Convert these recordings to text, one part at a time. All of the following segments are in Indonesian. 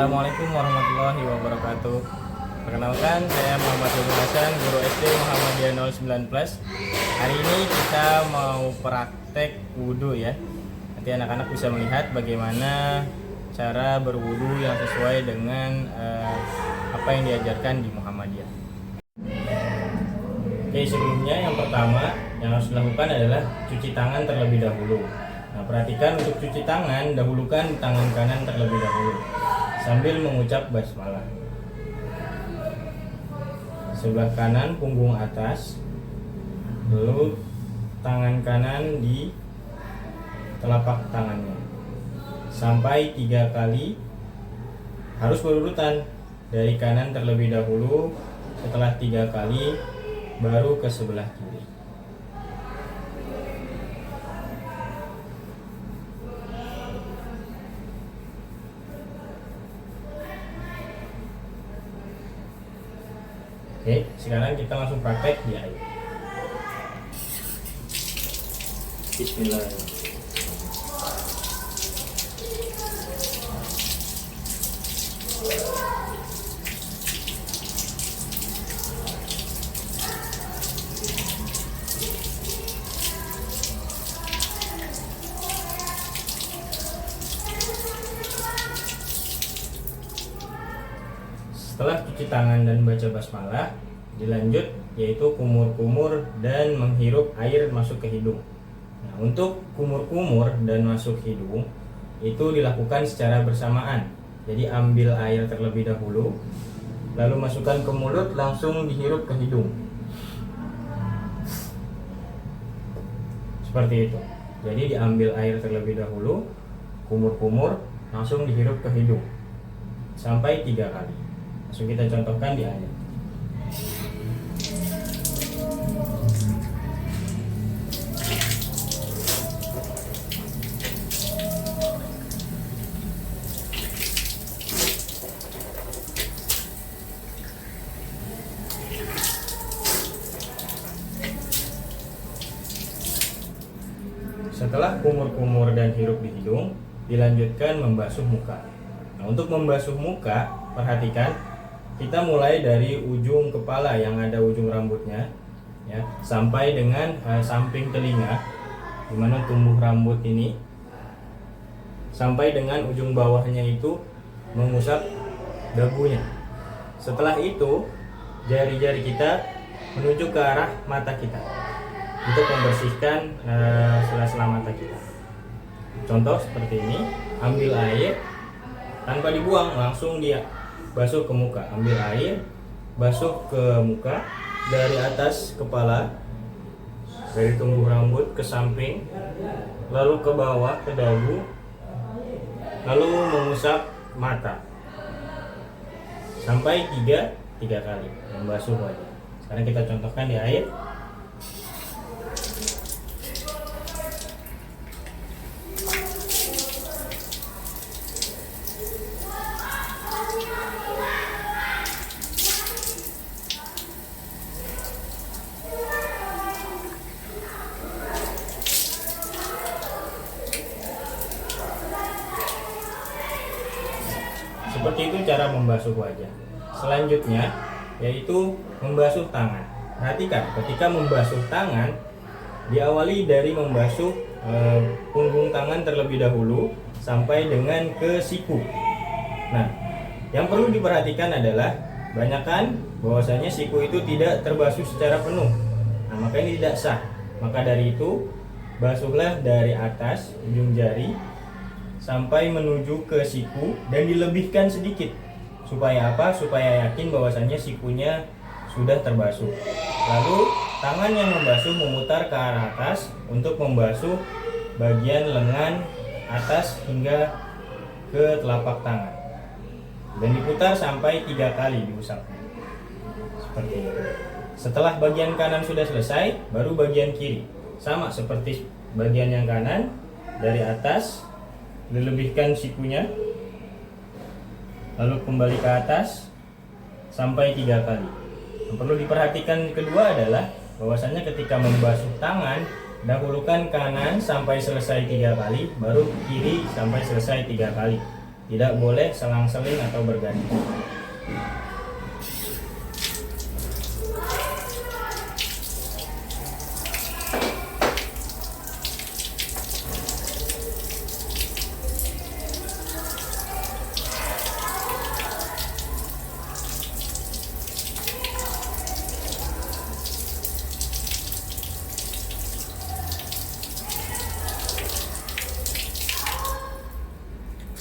Assalamualaikum warahmatullahi wabarakatuh. Perkenalkan, saya Muhammad Nurul Hasan, guru SD Muhammadiyah 09 Plus. Hari ini kita mau praktek wudhu ya. Nanti anak-anak bisa melihat bagaimana cara berwudhu yang sesuai dengan apa yang diajarkan di Muhammadiyah. Oke, sebelumnya yang pertama yang harus dilakukan adalah cuci tangan terlebih dahulu. Nah, perhatikan untuk cuci tangan, dahulukan tangan kanan terlebih dahulu sambil mengucap basmalah. Sebelah kanan punggung atas, lalu tangan kanan di telapak tangannya sampai 3 kali. Harus berurutan, dari kanan terlebih dahulu, setelah 3 kali baru ke sebelah kiri. Oke, sekarang kita langsung praktek di air. Bismillahirrahmanirrahim. Setelah cuci tangan dan baca basmalah, dilanjut yaitu kumur-kumur dan menghirup air masuk ke hidung. Nah, untuk kumur-kumur dan masuk hidung itu dilakukan secara bersamaan. Jadi ambil air terlebih dahulu, lalu masukkan ke mulut, langsung dihirup ke hidung. Seperti itu. Jadi diambil air terlebih dahulu, kumur-kumur, langsung dihirup ke hidung sampai 3 kali. Langsung kita contohkan di ayat. Setelah kumur-kumur dan hirup di hidung, dilanjutkan membasuh muka. Nah, untuk membasuh muka, perhatikan kita mulai dari ujung kepala yang ada ujung rambutnya ya, sampai dengan samping telinga di mana tumbuh rambut ini, sampai dengan ujung bawahnya itu mengusap dagunya. Setelah itu jari-jari kita menuju ke arah mata kita untuk membersihkan sela-sela mata kita. Contoh seperti ini, ambil air tanpa dibuang, langsung dia basuh ke muka. Ambil air, basuh ke muka dari atas kepala, dari tumbuh rambut ke samping, lalu ke bawah ke dagu, lalu mengusap mata sampai 3 kali membasuh wajah. Sekarang kita contohkan di air. Seperti itu cara membasuh wajah. Selanjutnya yaitu membasuh tangan. Perhatikan, ketika membasuh tangan diawali dari membasuh punggung tangan terlebih dahulu sampai dengan ke siku. Nah, yang perlu diperhatikan adalah banyakkan bahwasanya siku itu tidak terbasuh secara penuh. Nah, maka ini tidak sah. Maka dari itu basuhlah dari atas ujung jari sampai menuju ke siku dan dilebihkan sedikit. Supaya apa? Supaya yakin bahwasannya sikunya sudah terbasuh. Lalu tangan yang membasuh memutar ke arah atas untuk membasuh bagian lengan atas hingga ke telapak tangan. Dan diputar sampai 3 kali diusap. Seperti itu. Setelah bagian kanan sudah selesai, baru bagian kiri. Sama seperti bagian yang kanan, dari atas dilebihkan sikunya, lalu kembali ke atas sampai 3 kali. Yang perlu diperhatikan kedua adalah bahwasanya ketika membasuh tangan, dahulukan kanan sampai selesai 3 kali, baru kiri sampai selesai 3 kali. tidak boleh selang-seling atau berganti.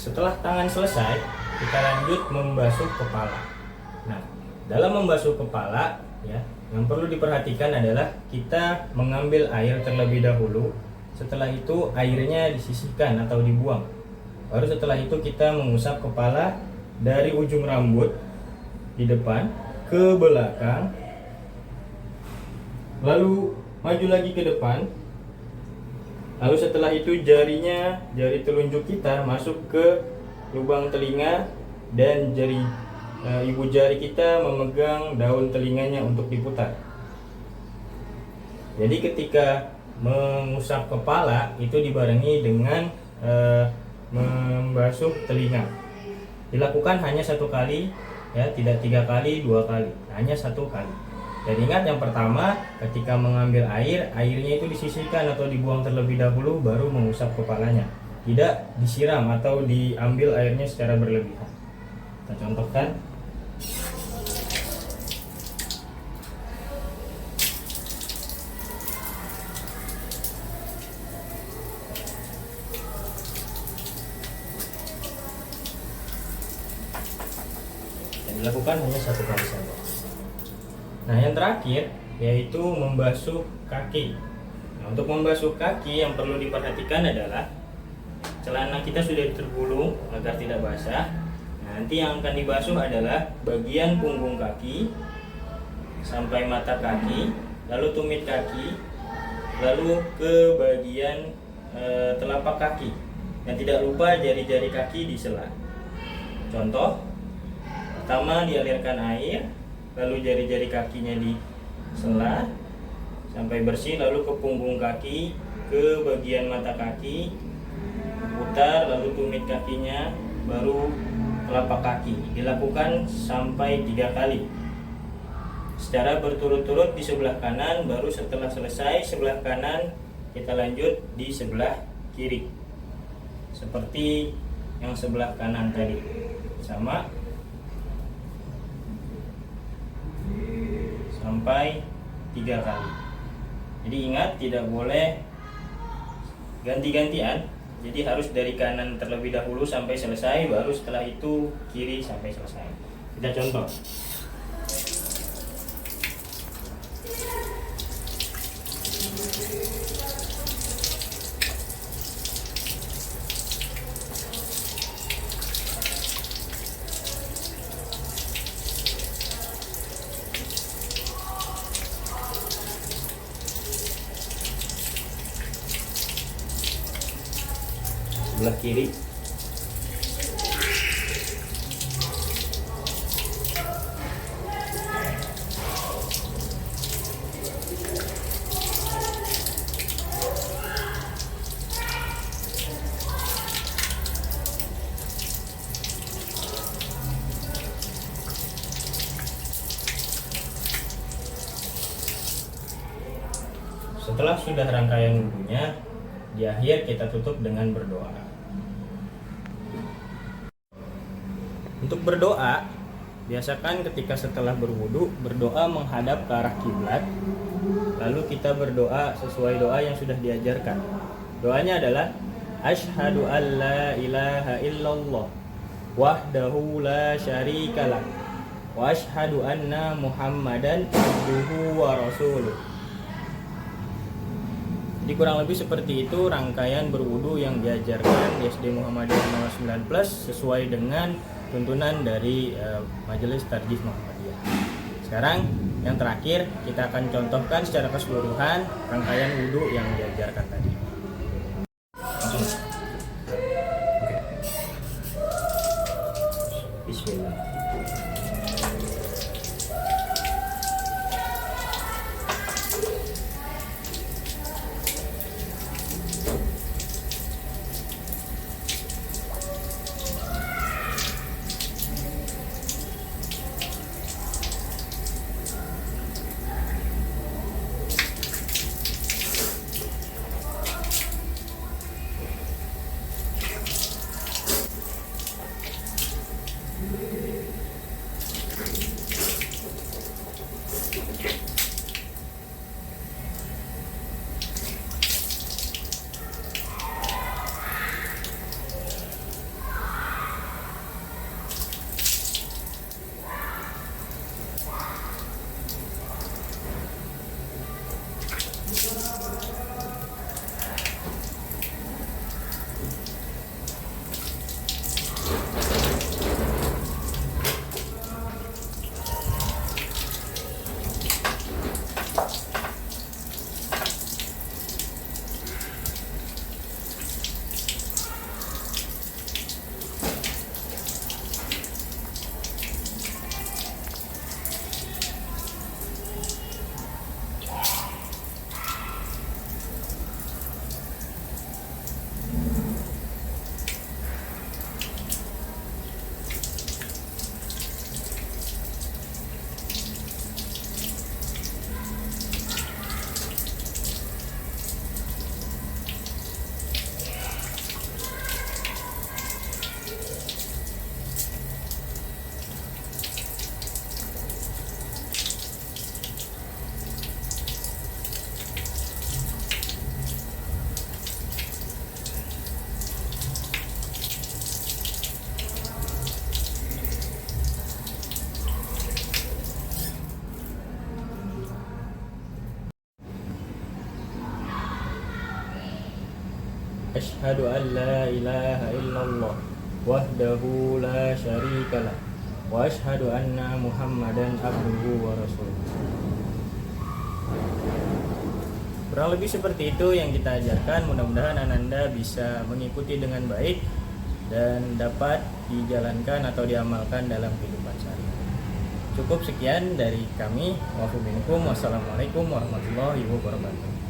Setelah tangan selesai, kita lanjut membasuh kepala. Nah, dalam membasuh kepala, ya, yang perlu diperhatikan adalah kita mengambil air terlebih dahulu. Setelah itu airnya disisihkan atau dibuang. Baru setelah itu kita mengusap kepala dari ujung rambut di depan ke belakang, lalu maju lagi ke depan. Lalu setelah itu jari telunjuk kita masuk ke lubang telinga dan ibu jari kita memegang daun telinganya untuk diputar. Jadi ketika mengusap kepala itu dibarengi dengan membasuh telinga. Dilakukan hanya 1 kali, ya, tidak 3 kali, 2 kali, hanya 1 kali. Dan ingat, yang pertama ketika mengambil airnya itu disisihkan atau dibuang terlebih dahulu baru mengusap kepalanya. Tidak disiram atau diambil airnya secara berlebihan. Kita contohkan. Dan dilakukan hanya 1 kali saja. Nah, yang terakhir yaitu membasuh kaki. Nah, untuk membasuh kaki yang perlu diperhatikan adalah celana kita sudah tergulung agar tidak basah. Nah, nanti yang akan dibasuh adalah bagian punggung kaki sampai mata kaki, lalu tumit kaki, lalu ke bagian telapak kaki. Dan tidak lupa jari-jari kaki disela. Contoh, pertama dialirkan air, lalu jari-jari kakinya disela sampai bersih, lalu ke punggung kaki, ke bagian mata kaki, putar, lalu tumit kakinya, baru telapak kaki. Dilakukan sampai 3 kali secara berturut-turut di sebelah kanan. Baru setelah selesai sebelah kanan, kita lanjut di sebelah kiri seperti yang sebelah kanan tadi, sama sampai 3 kali. Jadi ingat, tidak boleh ganti-gantian. Jadi harus dari kanan terlebih dahulu sampai selesai, baru setelah itu kiri sampai selesai. Kita contoh. Sebelah kiri. Setelah sudah rangkaian wudhunya, di akhir kita tutup dengan berdoa. Untuk berdoa, biasakan ketika setelah berwudu, berdoa menghadap ke arah kiblat. Lalu kita berdoa sesuai doa yang sudah diajarkan. Doanya adalah asyhadu an la ilaha illallah wahdahu la syarikalah wa asyhadu anna muhammadan abduhu wa rasuluh. Jadi kurang lebih seperti itu rangkaian berwudu yang diajarkan di SD Muhammadiyah 09+ sesuai dengan tuntunan dari Majelis Tarjih Muhammadiyah. Sekarang yang terakhir kita akan contohkan secara keseluruhan rangkaian wudu yang diajarkan tadi. Oke. Bismillah. Asyhadu an la ilaha illallah wahdahu la syarikalah wa asyhadu anna Muhammadan abduhu wa rasuluh. Kurang lebih seperti itu yang kita ajarkan. Mudah-mudahan Ananda bisa mengikuti dengan baik dan dapat dijalankan atau diamalkan dalam kehidupan sehari-hari. Cukup sekian dari kami. Wassalamualaikum warahmatullahi wabarakatuh.